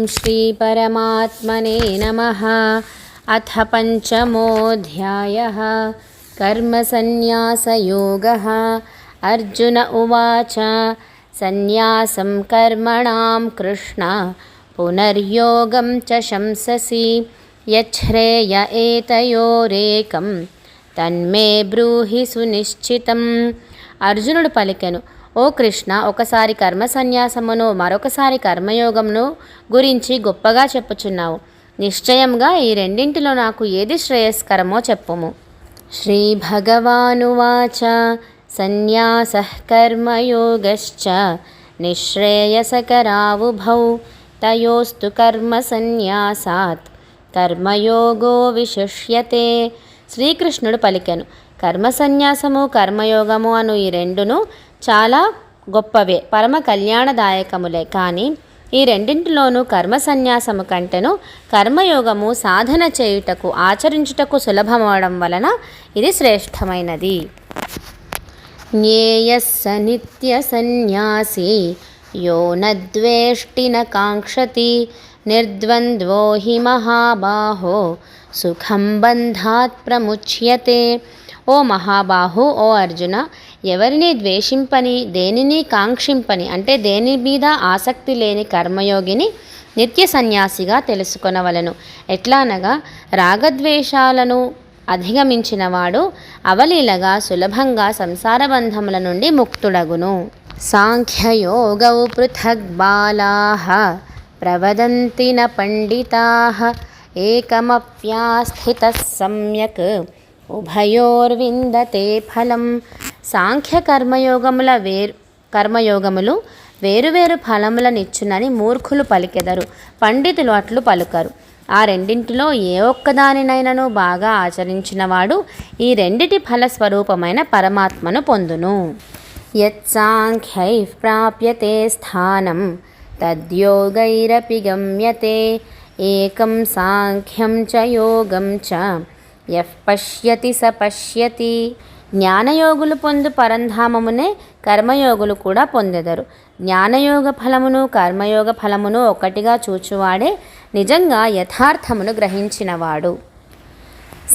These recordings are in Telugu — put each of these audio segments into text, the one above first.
श्रीपरमात्मने नमः। अथ पञ्चमोऽध्यायः। कर्मसन्न्यासयोगः। अर्जुन उवाच सन्न्यासं कर्मणां कृष्ण पुनर्योगं च शंससि यच्छ्रेय एतयोरेकं తన్మే బ్రూహి సునిశ్చితం. అర్జునుడు పలికెను, ఓ కృష్ణ, ఒకసారి కర్మ సన్యాసమును మరొకసారి కర్మయోగమును గురించి గొప్పగా చెప్పుచున్నావు. నిశ్చయంగా ఈ రెండింటిలో నాకు ఏది శ్రేయస్కరమో చెప్పుము. శ్రీ భగవానువాచ సన్యాసః కర్మయోగశ్చ నిశ్రేయసకరావుభౌ తయోస్తు కర్మ సన్యాసాత్ కర్మయోగో విశిష్యతే. శ్రీకృష్ణుడు పలికెను, కర్మ సన్యాసము కర్మయోగము అను ఈ రెండును చాలా గొప్పవే, పరమ కళ్యాణదాయకములే. కానీ ఈ రెండింటిలోనూ కర్మ సన్యాసము కంటెను కర్మయోగము సాధన చేయుటకు ఆచరించుటకు సులభమవడం వలన ఇది శ్రేష్టమైనది. జ్ఞేయస్స నిత్య సన్యాసి యో నద్వేష్టి న కాంక్షతి నిర్ద్వంద్వో హి మహాబాహో సుఖం బంధాత్ ప్రముచ్యతే. ఓ మహాబాహు, ఓ అర్జున, ఎవరిని ద్వేషింపని దేనిని కాంక్షింపని అంటే దేని మీద ఆసక్తి లేని కర్మయోగిని నిత్య సన్యాసిగా తెలుసుకొనవలను. ఎట్లానగా రాగద్వేషాలను అధిగమించినవాడు అవలీలగా సులభంగా సంసార బంధముల నుండి ముక్తుడగును. సాంఖ్యయోగౌ పృథగ్ బాలాః ప్రవదంతి న పండితాః ఏకమప్యాస్థితః సమ్యక్ ఉభయోర్విందతే ఫలం. సాంఖ్య కర్మయోగములు వేరువేరు ఫలములనిచ్చునని మూర్ఖులు పలికెదరు, పండితులు అట్లు పలుకరు. ఆ రెండింటిలో ఏ ఒక్కదానినైనను బాగా ఆచరించినవాడు ఈ రెండిటి ఫలస్వరూపమైన పరమాత్మను పొందును. యత్సాంఖ్యైః ప్రాప్యతే స్థానం తద్యోగైరపి గమ్యతే ఏకం సాంఖ్యం చ యోగం చ యః పశ్యతి స పశ్యతి. జ్ఞానయోగులు పొందు పరంధామమునే కర్మయోగులు కూడా పొందెదరు. జ్ఞానయోగ ఫలమును కర్మయోగ ఫలమును ఒకటిగా చూచువాడే నిజంగా యథార్థమును గ్రహించినవాడు.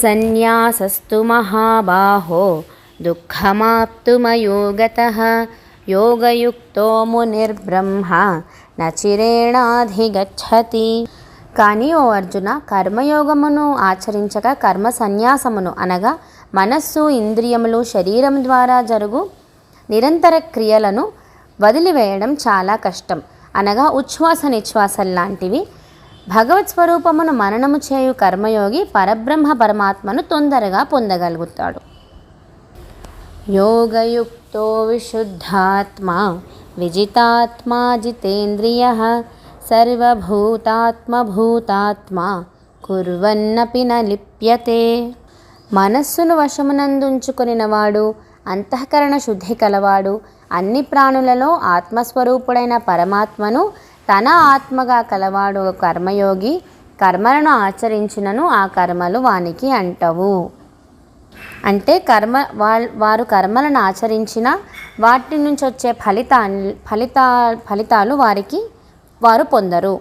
సన్యాసస్తు మహాబాహో దుఃఖమాప్తుమయోగతః యోగయుక్తో మునిర్బ్రహ్మ నచిరేణాధిగచ్చతి. కానీ ఓ అర్జున, కర్మయోగమును ఆచరించక కర్మ సన్యాసమును అనగా మనస్సు, ఇంద్రియములు, శరీరం ద్వారా జరుగు నిరంతర క్రియలను వదిలివేయడం చాలా కష్టం. అనగా ఉచ్ఛ్వాస నిశ్వాసల్లాంటివి. భగవత్ స్వరూపమును మననము చేయు కర్మయోగి పరబ్రహ్మ పరమాత్మను తొందరగా పొందగలుగుతాడు. యోగయుక్తో విశుద్ధాత్మా విజితాత్మా జితేంద్రియః సర్వభూతాత్మభూతాత్మా కుర్వన్నపి న లిప్యతే. మనస్సును వశమునందుంచుకొనినవాడు, అంతఃకరణ శుద్ధి కలవాడు, అన్ని ప్రాణులలో ఆత్మస్వరూపుడైన పరమాత్మను తన ఆత్మగా కలవాడు కర్మయోగి. కర్మలను ఆచరించినను ఆ కర్మలు వానికి అంటవు. అంటే వారు కర్మలను ఆచరించిన వాటి నుంచి వచ్చే ఫలితాలు వారు పొందరు.